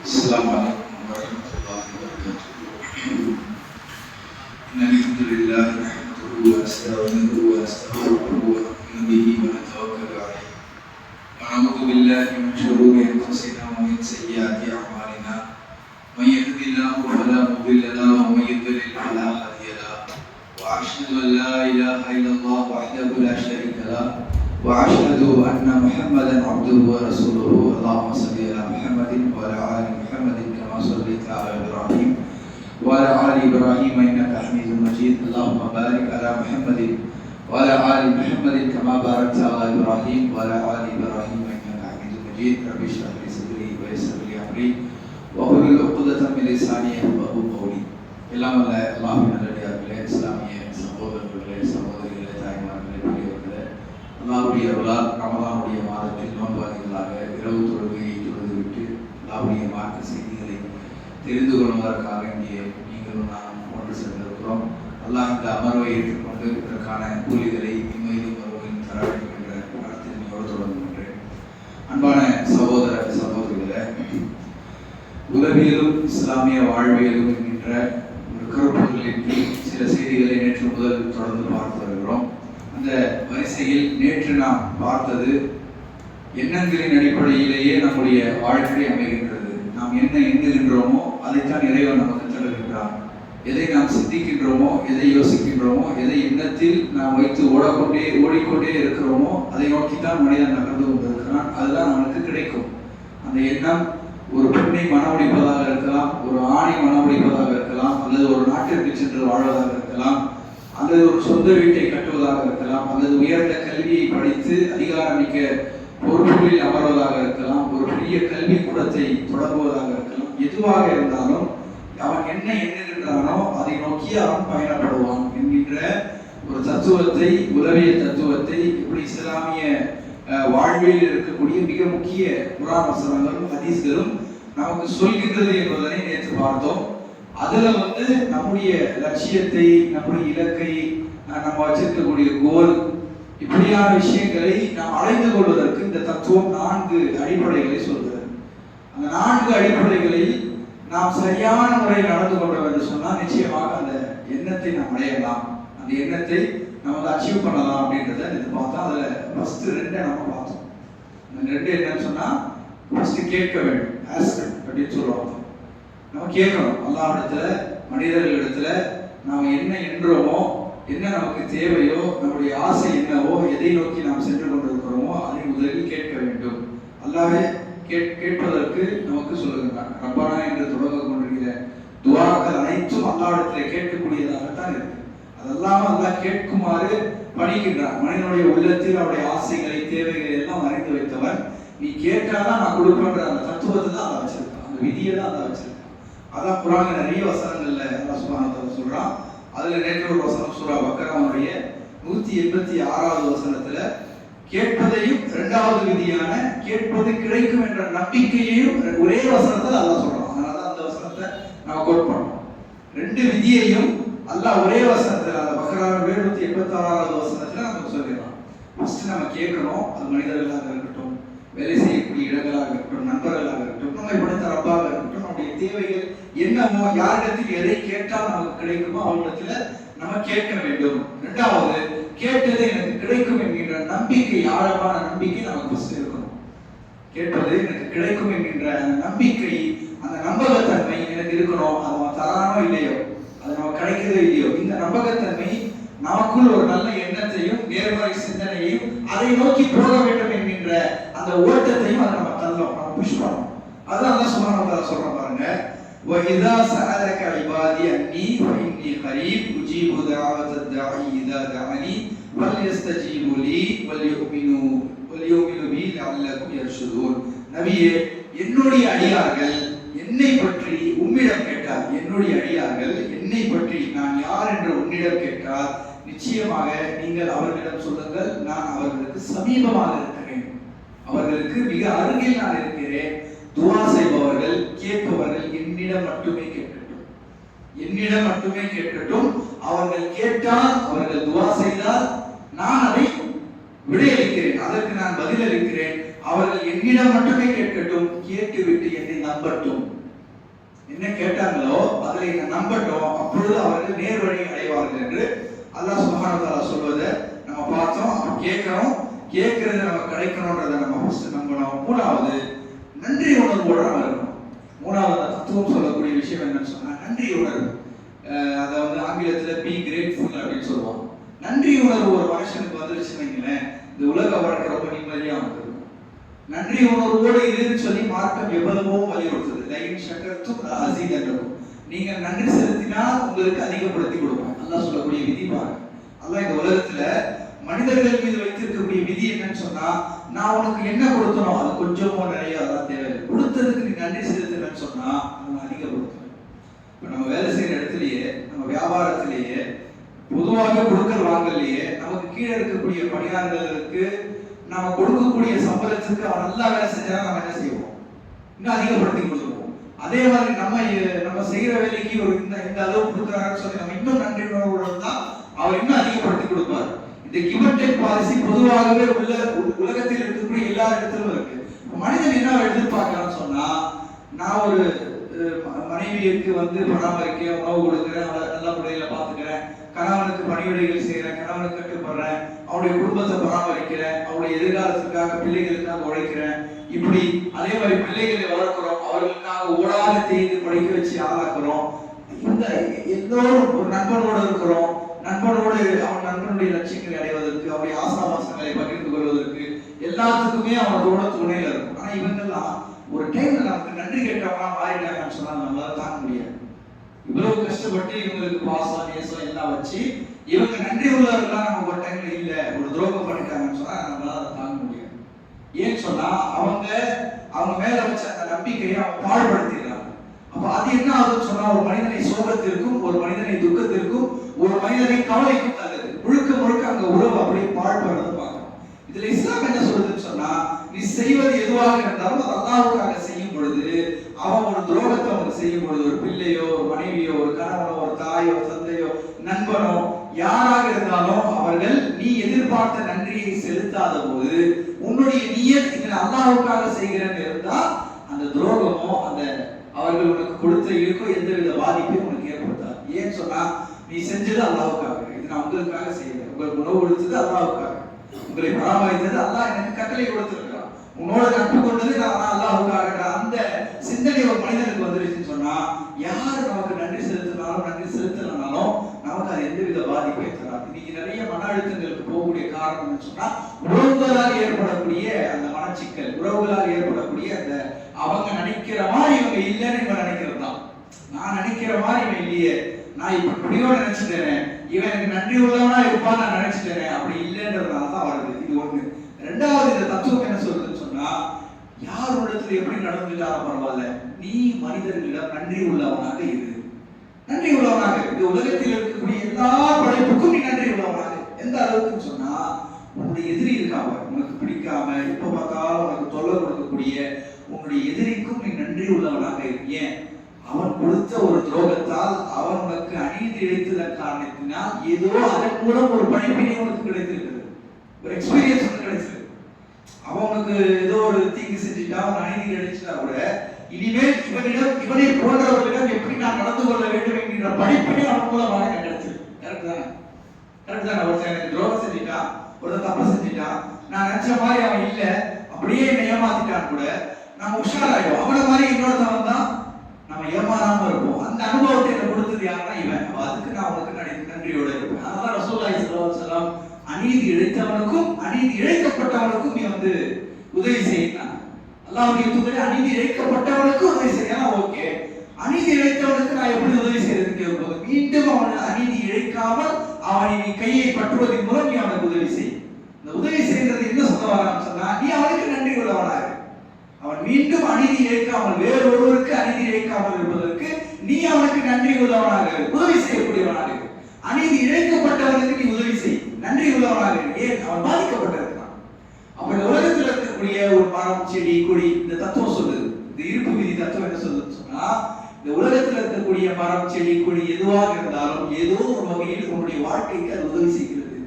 السلام عليكم ورحمة الله وبركاته. إن الحمد لله نحمده ونستعينه ونستغفره ونؤمن به ونتوكل عليه ونعوذ بالله من شرور أنفسنا ومن سيئات أعمالنا. من يهد الله فلا مضل له ومن يضلل فلا هادي له. وأشهد أن لا إله إلا الله وحده لا شريك له وأشهد أن محمدا عبده ورسوله. اللهم صل على محمد وعلى آل محمد كما صليت على إبراهيم وعلى آل إبراهيم إنك حميد مجيد. اللهم بارك على محمد وعلى آل محمد كما باركت على إبراهيم وعلى آل إبراهيم إنك حميد مجيد. رب اشرح لي صدري ويسر لي أمري واحلل عقدة من لساني يفقهوا قولي. எல்லாம் வல்ல அல்லாஹ்வின் நல்லடியார்களே, இஸ்லாமிய சகோதரர்களே, சகோதரிகளே, தாய்மார்களே, பெரியவர்களே, அல்லாஹ்வுடைய அருளால் ரமலானுடைய மாதத்தில் நோன்பாளிகளாக இரவு தொழுகையை தொழுதுவிட்டு அல்லாஹ்வுடைய மார்க்க செய்திகளை தெரிந்து கொள்வதற்காக இங்கே நீங்களும் நாம் ஒன்று சென்றிருக்கிறோம். அல்லாஹ் இந்த அமர்வை ஏற்றுக்கொண்டு இதற்கான கூலிகளை இம்மையிலும் மறுமையிலும் தர வேண்டும் என்ற பிரார்த்தனையோடு தொடங்குகின்றேன். அன்பான சகோதர சகோதரிகளே, உலகியலும் இஸ்லாமிய வாழ்வியலும் என்கின்ற கருப்பொருளின் கீழ் சில செய்திகளை நேற்று முதல் தொடர்ந்து பார்த்து வருகிறோம். அந்த வரிசையில் நேற்று நாம் பார்த்தது எண்ணங்களின் அடிப்படையிலேயே நம்முடைய வாழ்க்கை அமைகின்றது. நாம் என்ன எண்ணுகின்றோமோ அதைத்தான் இறைவன் நமக்கு தருகின்றான். எதை நாம் சிந்திக்கின்றோமோ, எதை யோசிக்கின்றோமோ, எதை எண்ணத்தில் நாம் வைத்து ஓடிக்கொண்டே இருக்கிறோமோ அதை நோக்கித்தான் மனிதன் நகர்ந்து கொண்டிருக்கிறான். அதுதான் அவனுக்கு கிடைக்கும். அந்த எண்ணம் ஒரு பெண்ணை மனமுடிப்பதாக இருக்கலாம், ஒரு ஆணை மனமுடிப்பதாக இருக்கலாம், அல்லது ஒரு நாட்டிற்கு சென்று வாழ்வதாக இருக்கலாம், அல்லது ஒரு சொந்த வீட்டை கட்டுவதாக இருக்கலாம், அல்லது உயர்ந்த கல்வியை படித்து அதிகாரமிக்க பொறுப்புகளில் அமர்வதாக இருக்கலாம், ஒரு பெரிய கல்வி கூடத்தை தொடங்குவதாக இருக்கலாம். எதுவாக இருந்தாலும் அவன் என்ன எண்ணுகின்றானோ அதை நோக்கி அவன் பயணப்படுவான் என்கின்ற ஒரு தத்துவத்தை, உளவியல் தத்துவத்தை இப்படி இஸ்லாமிய வாழ்வில் இருக்கக்கூடிய மிக முக்கிய குர்ஆன் வசனங்களும் ஹதீஸ்களும் நமக்கு சொல்கின்றது என்பதனை நேற்று பார்த்தோம். அதுல நம்முடைய லட்சியத்தை, நம்முடைய இலக்கை, நம்ம வச்சிருக்கக்கூடிய கோல், இப்படியான விஷயங்களை நாம் அடைந்து கொள்வதற்கு இந்த தத்துவம் 4 அடிப்படைகளை சொல்கிறது. அந்த 4 அடிப்படைகளில் நாம் சரியான முறையில் நடந்து கொண்டோம் என்று சொன்னால் நிச்சயமாக அந்த எண்ணத்தை நாம் அடையலாம், அந்த எண்ணத்தை நம்ம அச்சீவ் பண்ணலாம் அப்படின்றத இது பார்த்தோம். அதுல ஃபர்ஸ்ட் 2 நம்ம பார்த்தோம். அந்த 2 என்னன்னு சொன்னா, ஃபர்ஸ்ட் கேட்க வேண்டும், ஆஸ்க் அப்படின்னு சொல்லுவாங்க. நம்ம கேட்கணும் அல்லாஹ்விடத்துல, மனிதர்களிடத்துல நாம் என்ன எண்ணுறோமோ, என்ன நமக்கு தேவையோ, நம்முடைய ஆசை என்னவோ, எதை நோக்கி நாம் சென்று கொண்டிருக்கிறோமோ அதை முதலில் கேட்க வேண்டும். அல்லாஹ்வே கேட்பதற்கு நமக்கு சொல்லுகிறான். ரப்பனா என்று தொடங்க கொண்டிருக்கிற துஆக்கள் அனைத்தும் அல்லாஹ்விடத்துல கேட்கக்கூடியதாகத்தான் இருக்கு. அதெல்லாம் அல்லாஹ் கேட்குமாறு பணிக்கின்றான். மனிதனுடைய உள்ளத்தில் அவருடைய ஆசைகளை, தேவைகளை எல்லாம் அறிந்து வைத்தவன். நீ கேட்டாதான் நான் கொடுப்பேன்ற அந்த தத்துவத்தை தான் அதை வச்சிருக்கான், அந்த விதியை தான் அதை வச்சிருக்கான். அதான் குர்ஆன்ல நிறைய வசனங்கள்ல அல்லாஹ் சுப்ஹானஹு வ தஆலா சொல்றான். அதுல நேற்று ஒரு வசனம் சூரா பக்கராவுடைய 186வது வசனத்துல கேட்பதையும் 2வது விதியான கேட்பது கிடைக்கும் என்ற நம்பிக்கையையும் ஒரே வசனத்துல அல்லாஹ் சொல்றான். அதனால அந்த வசனத்தை நம்ம கோட் பண்ணோம். 2 விதியையும் அல்லாஹ் ஒரே வசனத்துல, அந்த பக்கராவுடைய 186வது வசனத்துல நமக்கு சொல்லிடுறான். ஃபர்ஸ்ட் நம்ம கேட்கணும். அது மனிதர்களாக இருக்கட்டும், வேலை செய்யக்கூடிய இடங்களாக இருக்கட்டும், நண்பர்களாக இருக்கட்டும், நம்மை படைத்த ரப்பாக இருக்கட்டும், நம்முடைய தேவைகள் என்னமோ, யாரிடத்தில் எதை கேட்டால் நமக்கு கிடைக்குமோ அவரிடத்துல நம்ம கேட்க வேண்டும். 2வது கேட்டது எனக்கு கிடைக்கும் என்கின்ற நம்பிக்கை, ஆழமான நம்பிக்கை நமக்கு ஃபர்ஸ்ட் இருக்கணும். கேட்பது எனக்கு கிடைக்கும் என்கின்ற அந்த நம்பிக்கை, அந்த நம்பகத்தன்மை எனக்கு இருக்கணும். அது நம்ம தரானோ இல்லையோ, அது நம்ம கிடைக்கிறதோ இல்லையோ, இந்த நம்பகத்தன்மை நமக்குள் ஒரு நல்ல எண்ணத்தையும் நேர்மறை சிந்தனையையும் அதை நோக்கி போக வேண்டும் என்கின்ற அந்த ஓட்டத்தையும் அதை நம்ம தள்ளோம், நம்ம புஷ் பண்ணோம். அதான் அல்லாஹ் சுப்ஹானஹு வ தஆலா சொல்றான் பாருங்க, وَإِذَا سَأَلَكَ عِبَادِي عَنِّي فَإِنِّي قَرِيبٌ أُجِيبُ دَعْوَةَ الدَّاعِ إِذَا دَعَانِي فَلْيَسْتَجِيبُوا لِي وَلْيُؤْمِنُوا بِي لَعَلَّهُمْ يَرْشُدُونَ. நபியே, என்னுடைய அடியார்கள் என்னை பற்றி உம்மிடம் கேட்டார். என்னுடைய அடியார்கள் என்னை பற்றி, நான் யார் என்று உன்னிடம் கேட்டால் நிச்சயமாக நீங்கள் அவர்களிடம் சொல்லுங்கள், நான் அவர்களுக்கு சமீபமாக இருக்கிறேன், அவர்களுக்கு மிக அருகில் நான் இருக்கிறேன். துஆ செய்பவர்கள், கேட்பவர்கள் என்னிடம் மட்டுமே கேட்கட்டும், என்னிடம் மட்டுமே கேட்கட்டும். அவர்கள் கேட்டால், அவர்கள் துஆ செய்தால் நான் அதை விடையளிக்கிறேன், அதற்கு நான் பதிலளிக்கிறேன். அவர்கள் என்னிடம் மட்டுமே கேட்கட்டும், கேட்டுவிட்டு என்னை நம்பட்டும். என்ன கேட்டாங்களோ அதில் என்ன நம்பட்டும், அப்பொழுது அவர்கள் நேர் வழி அடைவார்கள் என்று அல்லாஹ் சுப்ஹானஹு வ தஆலா சொல்வதை நம்ம பார்த்தோம். அப்ப கேட்கிறோம், கேட்கறது நம்ம கிடைக்கணும்ன்றதை நம்ம ஃபர்ஸ்ட் நம்பணும். மூணாவது நன்றி உணர்வோடு நம்ம இருக்கணும். மூணாவது தத்துவம் சொல்லக்கூடிய விஷயம் என்னன்னு சொன்னா நன்றி உணர்வு. அதை ஆங்கிலத்தில் பி கிரேட்ஃபுல் அப்படின்னு சொல்லுவாங்க. நன்றி உணர்வு ஒரு மனுஷனுக்கு வந்துருச்சுன்னு வைங்களேன், இந்த உலக வாழ்க்கை ரொம்ப நிம்மதியாக வந்துருக்கும். நன்றி உணர்வோடு இருன்னு சொல்லி மார்க்கம் எவ்வளவோ வலியுறுத்துது. லைன் சக்கரத்தும் அசீதன்றதும், நீங்க நன்றி செலுத்தினால் உங்களுக்கு அதிகப்படுத்தி கொடுப்போம் அல்லாஹ் சொல்லக்கூடிய விதி பாருங்க. அல்லாஹ் இந்த உலகத்துல மனிதர்கள் மீது வைத்திருக்கக்கூடிய விதி என்னன்னு சொன்னா, நான் உனக்கு என்ன கொடுத்தனோ அது கொஞ்சமோ நிறைய அதான் தேவை, கொடுத்ததுக்கு நீ நன்றி செலுத்துறேன்னு சொன்னா நான் அதிகப்படுத்துவேன். இப்ப நம்ம வேலை செய்யற இடத்துலயே, நம்ம வியாபாரத்திலேயே, பொதுவாக கொடுக்கல் வாங்கலையே நமக்கு கீழே இருக்கக்கூடிய பணியாளர்களுக்கு நம்ம கொடுக்கக்கூடிய சம்பளத்துக்கு அவன் நல்லா வேலை செஞ்சா நம்ம என்ன செய்வோம், இன்னும் அதிகப்படுத்தி கொடுத்துருவோம். அதே மாதிரி நம்ம செய்யற வேலைக்கு ஒரு இந்த அளவு கொடுக்குறாங்கன்னு சொல்லி நம்ம இன்னும் நன்றி உணர்வோடு தான் அவர் இன்னும் அதிகப்படுத்தி கொடுப்பார். இந்த கிவ் அண்ட் டேக் பாலிசி பொதுவாகவே உலகத்தில் இருக்கக்கூடிய எல்லா இடத்திலும் இருக்கு. மனிதன் என்ன எதிர்பார்க்கறான்னு சொன்னா, நான் ஒரு மனைவிக்கு பராமரிக்க, உணவு கொடுக்குறேன், அவளை நல்ல முறையில பாத்துக்கிறேன், கணவனுக்கு பணிவிடைகள் செய்யறேன், கணவனுக்கு கட்டுப்படுறேன், அவருடைய குடும்பத்தை பராமரிக்கிறேன், அவருடைய எதிர்காலத்துக்காக பிள்ளைகளுக்காக உழைக்கிறேன். இப்படி அதே மாதிரி பிள்ளைகளை வளர்க்கிறோம், அவர்களுக்காக ஓடாத தேய்ந்து படிக்க வச்சு ஆளாக்குறோம். இந்த எல்லோரும் ஒரு நண்பனோடு இருக்கிறோம், நண்பனோடு அவன் நண்பனுடைய லட்சியங்களை அடைவதற்கு, அவருடைய ஆசாபாசங்களை பகிர்ந்து கொள்வதற்கு எல்லாத்துக்குமே அவனோட துணையில இருக்கும். ஆனா இவங்கெல்லாம் ஒரு டைம்ல நமக்கு நன்றி கேட்டவங்களா மாறிட்டாங்கன்னு சொன்னா நம்மளால தாங்க முடியாது. இவ்வளவு கஷ்டப்பட்டு இவங்களுக்கு பாசம் நேசம் எல்லாம் வச்சு இவங்க நன்றி உள்ளவர்களா நம்ம ஒரு டைம்ல இல்ல, ஒரு துரோகம் பண்ணிட்டாங்கன்னு சொன்னா நம்மளால தாங்க முடியாது. ஏன்னு சொன்னா அவங்க மேல வச்ச அந்த நம்பிக்கையை அவங்க பாடுபடுத்திடுறாங்க. அப்ப அது என்ன ஆகுதுன்னு சொன்னா, ஒரு மனிதனை சோகத்திற்கும், ஒரு மனிதனை துக்கத்திற்கும், ஒரு மனிதனை கவலைக்கும் தருது. முழுக்க அங்க உறவு அப்படியே பாடுபடுறத பார்க்கணும். இதுல இஸ்லாம் என்ன சொல்றதுன்னு சொன்னா, நீ செய்வது எதுவாக இருந்தாலும் அது அல்லாஹ்வுக்காக செய்யும் பொழுது, அவன் ஒரு துரோகத்தை அவனுக்கு செய்யும் பொழுது, ஒரு பிள்ளையோ, ஒரு மனைவியோ, ஒரு கணவனோ, ஒரு தாயோ, தந்தையோ, நண்பனோ, யாராக இருந்தாலும் அவர்கள் நீ எதிர்பார்த்த நன்றியை செலுத்தாத போது, உன்னுடைய நியத் அல்லாஹ்வுக்காக செய்கிறேன்னு இருந்தா அந்த துரோகமோ அந்த அவர்கள் உனக்கு கொடுத்த இழுக்கோ எந்தவித பாதிப்பையும் உனக்கு ஏற்படுத்தாது. ஏன்னு சொன்னா, நீ செஞ்சது அல்லாஹ்வுக்காக, இது நான் உங்களுக்காக செய்யல, உங்களுக்கு உணவு கொடுத்தது அல்லாஹ்வுக்காக, உங்களை பராமரித்தது அல்லாஹ் எனக்கு கட்டளை கொடுத்திருக்கிறான், உன்னோட நட்பு கொண்டது நான் அல்லாஹ்வுக்காக. அந்த சிந்தனை ஒரு மனிதனுக்கு வந்துருச்சுன்னு சொன்னா, யார் நமக்கு நன்றி செலுத்தினாலும் நன்றி செலுத்தினாலும் நமக்கு அது எந்தவித பாதிப்பையும் தராது. இன்னைக்கு நிறைய மன அழுத்தங்களுக்கு போகக்கூடிய காரணம் சொன்னா, உறவுகளால் ஏற்படக்கூடிய அந்த மனச்சிக்கல், உறவுகளால் ஏற்படக்கூடிய அந்த அவங்க நினைக்கிற மாதிரி இவங்க இல்லைன்னு இவன் நினைக்கிறது தான். நான் நினைக்கிற மாதிரி இவன் இல்லையே, நான் இப்படியோ நினைச்சிட்டேன், இவன் எனக்கு நன்றி உள்ளவனா இருப்பான்னு நான் நினைச்சிட்டேன், அப்படி இல்லைன்றதுனாலதான் வருது. இது ஒண்ணு. ரெண்டாவது, இந்த தத்துவம் என்ன சொல்றதுன்னு சொன்னா, யார் இடத்துல எப்படி நடந்துட்டாலும் பரவாயில்ல, நீ மனிதர்களிடம் நன்றி உள்ளவனாக இரு. நன்றி உள்ளவனாக, இந்த உலகத்தில் இருக்கக்கூடிய எல்லா படைப்புக்கும் நீ நன்றி உள்ளவனாக. எந்த அளவுக்குன்னு சொன்னா, உன்னுடைய எதிரி இருக்காம, உனக்கு பிடிக்காம, எப்ப பார்த்தாலும் உனக்கு தொல்லை கொடுக்கக்கூடிய உன்னுடைய எதிரிக்கும் நீ நன்றி உள்ளவனாக இருக்க. அவன் கொடுத்த ஒரு துரோகத்தால் அவன் உனக்கு அநீதி இழைத்ததன் காரணத்தினால் ஏதோ அதன் மூலம் ஒரு படிப்பினை உனக்கு கிடைத்திருக்கிறது, ஒரு எக்ஸ்பீரியன்ஸ் உனக்கு கிடைச்சிருக்கு. அவன் உனக்கு ஏதோ ஒரு தீங்கு செஞ்சுட்டா, அவன் அநீதி இழைச்சிட்டா கூட, இனிமேல் இவனை போன்றவர்களிடம் எப்படி நான் நடந்து கொள்ள வேண்டும் என்கிற படிப்பினை அவன் மூலமாக எனக்கு கிடைச்சிருக்கு. கரெக்ட் தானே? கரெக்ட் தானே? ஒருத்தன் எனக்கு துரோகம் செஞ்சுட்டான், ஒருத்தன் தப்பு செஞ்சுட்டான், நான் நினைச்ச மாதிரி அவன் இல்ல, அப்படியே என்னை ஏமாத்திட்டான் கூட, நம்ம உஷாராயிடும். அவனை மாதிரி இன்னொருத்தவன் தான் நம்ம ஏமாறாம இருப்போம். அந்த அனுபவத்தை எனக்கு கொடுத்தது யாருன்னா இவன். அதுக்கு நான் அவனுக்கு நன்றியோட இருப்பேன். அதனால ரசூலுல்லாஹி ஸல்லல்லாஹு அலைஹி வஸல்லம் அநீதி இழைத்தவனுக்கும் அநீதி இழைக்கப்பட்டவனுக்கும் நீ உதவி செய்யணும். அல்லாஹ்வுடைய தூதரே, அநீதி இழைக்கப்பட்டவனுக்கு உதவி செய்யலாம், ஓகே. அநீதி இழைத்தவனுக்கு நான் எப்படி உதவி செய்யறதுன்னு கேட்கும்போது, மீண்டும் அவனை அநீதி இழைக்காமல் அவனை நீ கையை பற்றுவதன் மூலம் நீ அவனுக்கு உதவி செய். இந்த உதவி செய்யறது என்ன சொல்ல வரான்னு சொன்னா, நீ அவனுக்கு நன்றி உள்ளவனாக, அவன் மீண்டும் அநீதி இழைக்காமல், வேறொருவருக்கு அநீதி இழைக்காமல் இருப்பதற்கு நீ அவனுக்கு நன்றி உள்ளவனாக, உதவி செய்யக்கூடியவனாக. அநீதி இழைக்கப்பட்டவனுக்கு நீ உதவி செய், நன்றி உள்ளவனாக. ஏன்? அவன் பாதிக்கப்பட்டிருக்கான். அப்ப இந்த உலகத்தில் இருக்கக்கூடிய ஒரு மரம், செடி, கொடி, இந்த தத்துவம் சொல்லுது, இந்த இருப்பு விதி தத்துவம் என்ன சொல்லுதுன்னு சொன்னா, இந்த உலகத்தில் இருக்கக்கூடிய மரம், செடி, கொடி எதுவாக இருந்தாலும் ஏதோ ஒரு வகையில் உன்னுடைய வாழ்க்கைக்கு அது உதவி செய்கிறது.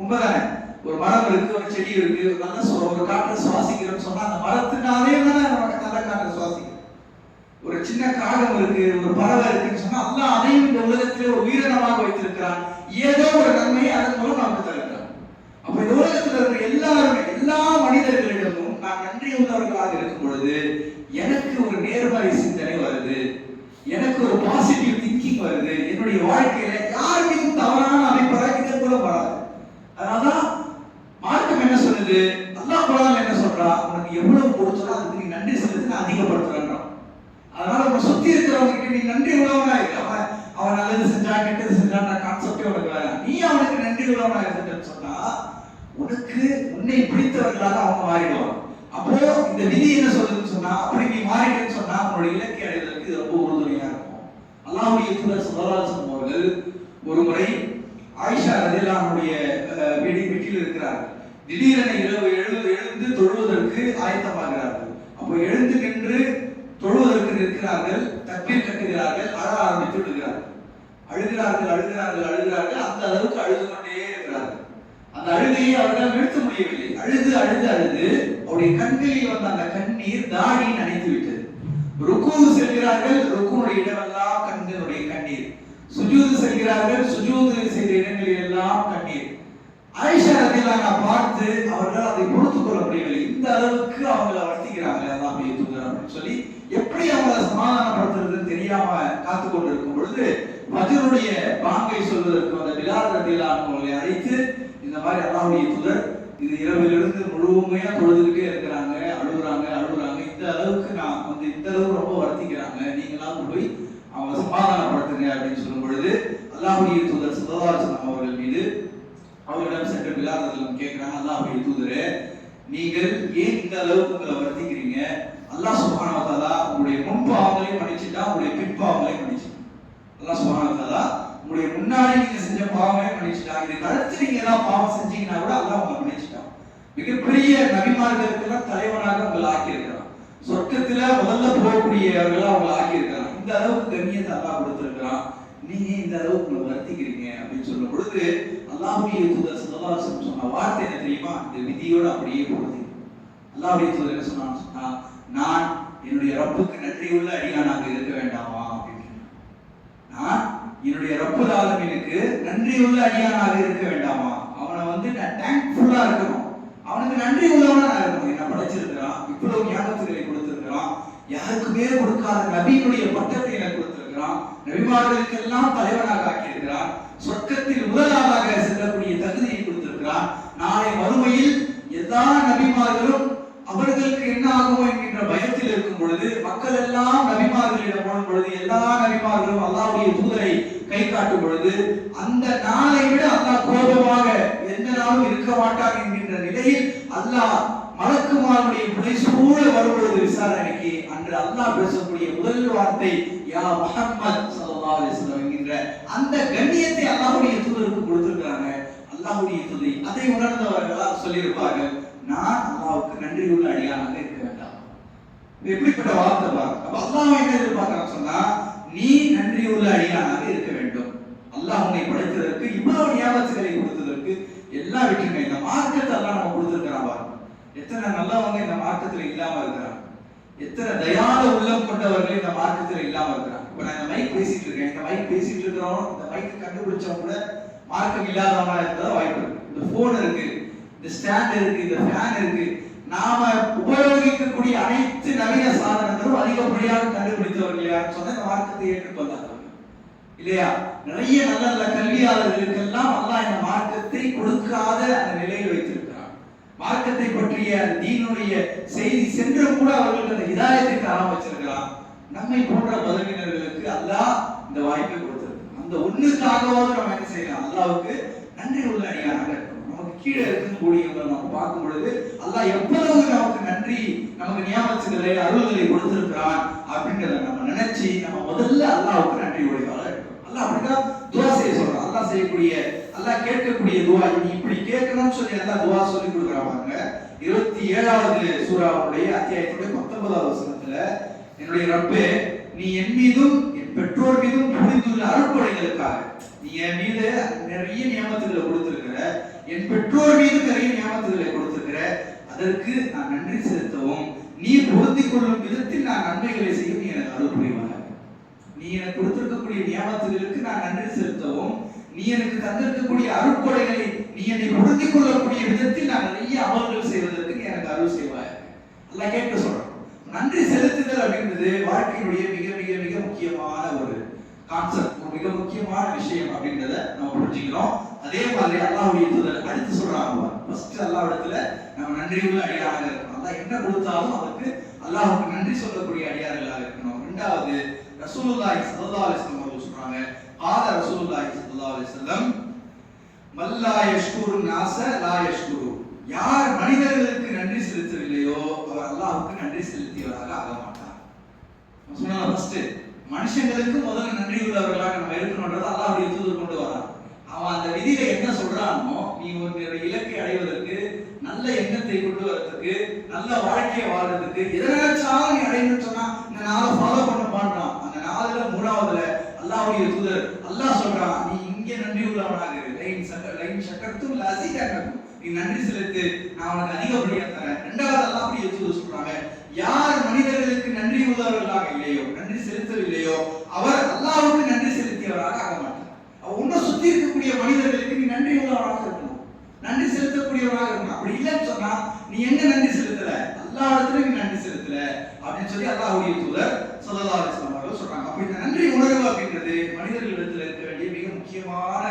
உண்மைதானே? ஒரு மரம் இருக்கு, ஒரு செடி இருக்கு, நல்ல ஒரு காற்றை சுவாசிக்கிறோம்னு சொன்னா, அந்த மரத்தினாலே தானே நமக்கு நல்ல காற்றை சுவாசிக்கிறோம். சின்ன காகம் இருக்கு, ஒரு பறவை இருக்குன்னு சொன்னா அல்லாஹ் அதையும் இந்த உலகத்திலே ஒரு உயிரினமாக வைத்திருக்கிறான். ஏதோ ஒரு நன்மையை அதன் மூலம் நமக்கு தருகிறான். அப்ப இந்த உலகத்தில் இருக்கிற எல்லா மனிதர்களிடமும் நான் நன்றி உள்ளவர்களாக இருக்கும் பொழுது எனக்கு ஒரு நேர்மறை சிந்தனை வருது, எனக்கு ஒரு பாசிட்டிவ் திங்கிங் வருது. என்னுடைய வாழ்க்கையில யார் மீதும் தவறான அமைப்பதாக இதன் மூலம் வராது. அதனாலதான் மார்க்கம் என்ன சொல்லுது, அல்லாஹ் குர்ஆன்ல என்ன சொல்றா, உனக்கு எவ்வளவு கொடுத்தோ அதுக்கு நீ நன்றி செலுத்தி அதிகப்படுத்துறான். அதனால உன்னை சுத்தி இருக்கிறவங்க நீ நன்றி உள்ளவனா இருக்கு. அவன் நல்லது செஞ்சா கெட்டது செஞ்சான் கான்செப்டே உனக்கு வேற. நீ அவனுக்கு நன்றி உள்ளவனா இருந்துட்டேன்னு சொன்னா உனக்கு உன்னை பிடித்தவர்களாக அவங்க மாறிடுவாங்க. அப்போ இந்த விதி என்ன சொல்லுதுன்னு சொன்னா, அப்படி நீ மாறிட்டேன்னு சொன்னா உன்னுடைய இலக்கை அடைவதற்கு இது ரொம்ப உறுதுணையா இருக்கும். அல்லாஹ்வுடைய தூதர் ஸல்லல்லாஹு அலைஹி வஸல்லம் அவர்கள் ஒரு முறை ஆயிஷா ரலியல்லாஹு அன்ஹுடைய வீட்டில் இருக்கிறார்கள். திடீரென இரவு எழுந்து தொழுவதற்கு ஆயத்தமாகிறார்கள். அப்போ எழுந்து நின்று தொழுவதற்கு நிற்கிறார்கள், தக்பீர் கட்டுகிறார்கள், அழ ஆரம்பித்து விடுகிறார்கள். அழுகிறார்கள். அந்த அளவுக்கு அழுது கொண்டே இருக்கிறார்கள். அந்த அழுகையை அவர்களால் நிறுத்த முடியவில்லை. அழுது அவருடைய கண்களில் வந்த அந்த கண்ணீர் தாடி நனைத்து விட்டது. ருக்கு செல்கிறார்கள், ருக்குனுடைய இடமெல்லாம் கண்களுடைய கண்ணீர். சுஜூது செல்கிறார்கள், சுஜூது செய்த இடங்களில் எல்லாம் கண்ணீர். ஆயிஷா ரலியல்லாஹு பார்த்து அவர்கள் அதை பொறுத்துக் கொள்ள முடியவில்லை. இந்த அளவுக்கு அவங்களை வர்த்திக்கிறாங்க அல்லாஹ்வுடைய தூதர் அப்படின்னு சொல்லி எப்படி அவங்களை சமாதானப்படுத்துறதுன்னு தெரியாம காத்து கொண்டிருக்கும் பொழுது ஃபஜ்ருடைய பாங்கை சொல்வதற்கு அந்த பிலால் ரலியல்லாஹு அவர்களை அழைத்து இந்த மாதிரி அல்லாஹ்வுடைய தூதர் இது இரவிலிருந்து முழுமையா தொழுதுகிட்டே இருக்கிறாங்க, அழுகுறாங்க. இந்த அளவுக்கு நான் வந்து இந்த அளவுக்கு ரொம்ப வருத்திக்கிறாங்க, நீங்களாம் போய் அவங்க சமாதானப்படுத்துங்க அப்படின்னு சொல்லும் பொழுது அல்லாஹ்வுடைய தூதர் ஸல்லல்லாஹு அலைஹி வஸல்லம் அவர்கள் மீது அவரிடம் சென்று பிலால் ரலியல்லாஹு கேட்கிறாங்க, அல்லாஹ்வுடைய தூதரே நீங்கள் ஏன் இந்த அளவுக்கு உங்களை வருத்திக்கிறீங்க? அல்லாஹ் சுப்ஹானஹு வ தஆலா உங்களுடைய முன்பாவங்களையும் மன்னிச்சிட்டா, உங்களுடைய பின்பாவங்களையும் மன்னிச்சிட்டான். அல்லாஹ் சுப்ஹானஹு வ தஆலா உங்களுடைய முன்னாடி நீங்க செஞ்ச பாவங்களையும் மன்னிச்சிட்டான். இதுக்கு அடுத்து நீங்க ஏதாவது பாவம் செஞ்சீங்கன்னா கூட அல்லாஹ் உங்களை மன்னிச்சிட்டான். மிகப்பெரிய நபிமார்களுக்கெல்லாம் தலைவனாக உங்களை ஆக்கியிருக்கிறான். சொர்க்கத்துல முதல்ல போகக்கூடியவர்களா உங்களை ஆக்கியிருக்கிறான். இந்த அளவுக்கு கண்ணியத்தை அல்லாஹ் கொடுத்திருக்கிறான். நீங்க இந்த அளவுக்கு உங்களை வருத்திக்கிறீங்க அப்படின்னு சொல்லும் பொழுது அல்லாஹ்வுடைய தூதர் ஸல்லல்லாஹு அலைஹி வஸல்லம் சொன்ன வார்த்தை என்ன தெரியுமா? இந்த விதியோட அப்படியே பொருந்தி அல்லாஹ்வுடைய தூதர் என்ன சொன்னா, நான் என்னுடைய ரப்புக்கு நன்றியுள்ள அடியானாக இருக்க வேண்டாமா அப்படின்னு. நான் என்னுடைய ரப்புல் ஆலமீனுக்கு நன்றியுள்ள அடியானாக இருக்க வேண்டாமா? அவனை வந்து நான் தேங்க்ஃபுல்லா இருக்கணும், அவனுக்கு நன்றி உள்ளவனா நான் இருக்கணும். என்ன படைச்சிருக்கிறான், இவ்வளவு ஞாபகத்துகளை கொடுத்திருக்கிறான், யாருக்குமே கொடுக்காத நபியினுடைய பட்டத்தை எனக்கு கொடுத்திருக்கிறான், நபிமார்களுக்கெல்லாம் தலைவனாக ஆக்கியிருக்கிறான், சொர்க்கத்தில் முதலாளாக செல்லக்கூடிய தகுதியை கொடுத்திருக்கிறான். நாளை மறுமையில் எல்லா நபிமார்களும் அவர்களுக்கு என்ன ஆகுமோ என்கின்ற பயத்தில் இருக்கும் பொழுது மக்கள் எல்லாம் நபிமார்களிடம் போடும் பொழுது எல்லா நபிமார்களும் அல்லாஹ்வுடைய தூதரை கை காட்டும் பொழுது அந்த நாளை விட அல்லாஹ் கோபமாக எந்த நாளும் இருக்க மாட்டார் என்கின்ற நிலையில் அல்லாஹ் மலக்குமாருடைய புடைசூழ வரும்பொழுது விசாரணைக்கு அன்று அல்லாஹ் பேசக்கூடிய முதல் வார்த்தை யா முஹம்மத் ஸல்லல்லாஹு அலைஹி வஸல்லம் என்கின்ற அந்த கண்ணியத்தை அல்லாஹ்வுடைய தூதருக்கு கொடுத்திருக்காங்க. அல்லாஹ்வுடைய தூதரை அதை உணர்ந்தவர்களால் சொல்லியிருப்பார்கள், நான் அல்லாஹ்வுக்கு நன்றியுள்ள அடியானாக இருக்க வேண்டாம். எப்படிப்பட்ட வார்த்தை பாருங்க. அப்ப அல்லாஹ் என்ன எதிர்பார்க்கிறான்னு சொன்னா, நீ நன்றியுள்ள அடியானாக இருக்க வேண்டும். அல்லாஹ் உன்னை படைத்ததற்கு, இவ்வளவு ஞாபகங்களை கொடுத்ததற்கு எல்லாம் விட்டுருங்க. இந்த மார்க்கத்தை எல்லாம் நம்ம கொடுத்திருக்கிறான் பாருங்க. எத்தனை நல்லவங்க இந்த மார்க்கத்துல இல்லாம இருக்கிறாங்க, எத்தனை தயால உள்ளம் கொண்டவர்கள் இந்த மார்க்கத்துல இல்லாம இருக்கிறாங்க. இப்ப நான் இந்த மைக் பேசிட்டு இருக்கேன், இந்த மைக் பேசிட்டு இருக்கிறோம், இந்த மைக் கண்டுபிடிச்சவங்க கூட மார்க்கம் இல்லாதவனா இருக்கிறதா வாய்ப்பு இருக்கு. இந்த போன் இருக்கு, இந்த ஸ்டாண்ட் இருக்கு, இந்த ஃபேன் இருக்கு, நாம உபயோகிக்கக்கூடிய அனைத்து நவீன சாதனங்களும் அதிகப்படியாக கண்டுபிடித்தவர்கள் யாருன்னு சொன்னா இந்த மார்க்கத்தை ஏற்றுக்கொள்ளாதவர்கள் இல்லையா? நிறைய நல்ல நல்ல கல்வியாளர்களுக்கெல்லாம் அல்லாஹ் இந்த மார்க்கத்தை கொடுக்காத அந்த நிலையில் வைத்திருக்கிறார். மார்க்கத்தை பற்றிய தீனுடைய செய்தி சென்றும் கூட அவர்களுக்கு அந்த ஹிதாயத்தை தராம வச்சிருக்கிறான். நம்மை போன்ற பதவியினர்களுக்கு அல்லாஹ் இந்த வாய்ப்பை கொடுத்திருக்கு. அந்த ஒண்ணுக்காகவாவது நம்ம என்ன செய்யலாம், அல்லாஹ்வுக்கு நன்றி உள்ள அடியானாக இருக்கணும். நமக்கு கீழே இருக்கக்கூடியவங்களை நம்ம பார்க்கும் பொழுது அல்லாஹ் எவ்வளவு நமக்கு நன்றி, நமக்கு ஞாபகங்களை அருள்களை கொடுத்திருக்கிறான் அப்படின்றத நம்ம நினைச்சு நம்ம முதல்ல அல்லாஹ்வுக்கு நன்றி உடையவர்களா இருக்கணும். அல்லாஹ் அப்படிதான் துஆ செய்ய சொல்றான். அல்லாஹ் செய்யக்கூடிய, அல்லாஹ் கேட்கக்கூடிய துஆ, நீ இப்படி கேட்கணும்னு சொல்லி அல்லாஹ் துஆ சொல்லி கொடுக்குறாங்க. 27வது சூராவுடைய அத்தியாயத்துடைய 19வது வசனத்துல, என்னுடைய ரப்பே, நீ என் மீதும் என் பெற்றோர் மீதும் புரிந்துள்ள அருட்கொடைகளுக்காக நீ என் மீது நிறைய நியமத்துகளை கொடுத்திருக்கிற, என் பெற்றோர் மீது நிறைய நியமத்துகளை கொடுத்திருக்கிற, அதற்கு நான் நன்றி செலுத்தவும் நீ பொருந்திக் கொள்ளும் விதத்தில் நான் நன்மைகளை செய்யும் நீ எனக்கு அருள் புரிவாய். நீ எனக்கு கொடுத்திருக்கக்கூடிய நியமத்துகளுக்கு நான் நன்றி செலுத்தவும், நீ எனக்கு தந்திருக்கக்கூடிய அருட்கொடைகளை நீ என்னை பொருந்திக் கொள்ளக்கூடிய விதத்தில் நான் நிறைய அமல்கள் செய்வதற்கு நீ எனக்கு அருள் செய்வாய். எல்லாம் கேட்க சொல்றோம். நன்றி செலுத்துதல் அப்படின்றது வாழ்க்கையினுடைய மிக மிக மிக முக்கியமான ஒரு கான்செப்ட், ஒரு மிக முக்கியமான விஷயம் அப்படின்றத நம்ம புரிஞ்சுக்கிறோம். அதே மாதிரி அல்லாஹ்வுடைய தூதர் அடுத்து சொல்றாங்க, ஃபர்ஸ்ட் அல்லாஹ்விடத்துல நம்ம நன்றியுள்ள அடியாராக இருக்கணும். அல்லாஹ் என்ன கொடுத்தாலும் அதுக்கு அல்லாஹ்வுக்கு நன்றி சொல்லக்கூடிய அடியார்களாக இருக்கணும். இரண்டாவது ரசூலுல்லாஹி ஸல்லல்லாஹு அலைஹி வஸல்லம் அவர்கள் சொல்றாங்க, ஆல ரசூலுல்லாஹி ஸல்லல்லாஹு அலைஹி வஸல்லம் மல்லா யஷ்குரு நாஸ லா யஷ்குரு, யார் மனிதர்களுக்கு நன்றி செலுத்தவில்லையோ அவர் அல்லாஹ்வுக்கு நன்றி செலுத்தியவராக ஆக மாட்டார். சொன்னா ஃபர்ஸ்ட் மனுஷங்களுக்கு முதல்ல நன்றி உள்ளவர்களாக நம்ம இருக்கணும்ன்றது அல்லாஹ்வுடைய தூதர் கொண்டு வரான். அவன் அந்த விதியில என்ன சொல்றானோ, நீ ஒரு இலக்கை அடைவதற்கு, நல்ல எண்ணத்தை கொண்டு வரதுக்கு, நல்ல வாழ்க்கையை வாழ்றதுக்கு எதனாச்சாலும் நீ அடையணும்னு சொன்னா இந்த நாளை ஃபாலோ பண்ண மாட்டான். அந்த நாளுல மூணாவதுல அல்லாஹ்வுடைய தூதர் அல்லாஹ் சொல்றான், நீ இங்கே நன்றி உள்ளவனாக இரு. லைன் சக்கரத்தும் லஸீதனக்கும், நீ நன்றி செலுத்து, நான் உனக்கு அதிகப்படியா தரேன். இரண்டாவது அல்லாஹ்வுடைய தூதர் சொல்றாங்க, யார் மனிதர்களுக்கு நன்றி உள்ளவர்களாக இல்லையோ, நன்றி செலுத்தவில்லையோ அவர் அல்லாஹ்வுக்கு நன்றி செலுத்தியவராக ஆக மாட்டார். உன்னை சுத்தி இருக்கக்கூடிய மனிதர்களுக்கு நீ நன்றி உள்ளவராக இருக்கணும், நன்றி செலுத்தக்கூடியவராக இருக்கணும். அப்படி இல்லைன்னு சொன்னா நீ எங்க நன்றி செலுத்தல, அல்லாஹ்விடத்துல நீ நன்றி செலுத்தல அப்படின்னு சொல்லி அல்லாஹ்வுடைய தூதர் ஸல்லல்லாஹு அலைஹி வஸல்லம் அவர்கள் சொல்றாங்க. அப்ப இந்த நன்றி உணர்வு அப்படின்றது மனிதர்களிடத்தில் இருக்க வேண்டிய மிக முக்கியமான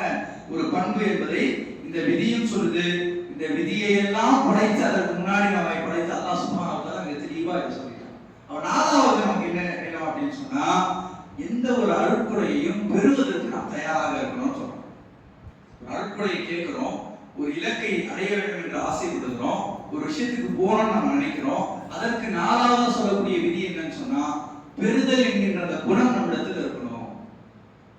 ஒரு பண்பு என்பதை இந்த விதியும் சொல்லுது. இந்த விதியை எல்லாம் படைத்து அதற்கு முன்னாடி நம்மை படைத்து அல்லாஹ் சுப்ஹானஹு வ தஆலா மிக தெளிவா இதை சொல்லிட்டான். அவன் நாலாவது நமக்கு என்ன அப்படின்னு சொன்னா, எந்த ஒரு அருட்கொடையையும் பெறுவதற்கு நாம் தயாராக இருக்கணும்னு சொல்றோம். ஒரு அருட்கொடையை கேட்கிறோம், ஒரு இலக்கை அடைய வேண்டும் என்று ஆசைப்படுகிறோம், ஒரு விஷயத்துக்கு போகணும்னு நம்ம நினைக்கிறோம். அதற்கு நாலாவது சொல்லக்கூடிய விதி என்னன்னு சொன்னா, பெறுதல் என்கின்ற அந்த குணம் நம்மிடத்துல இருக்கணும்,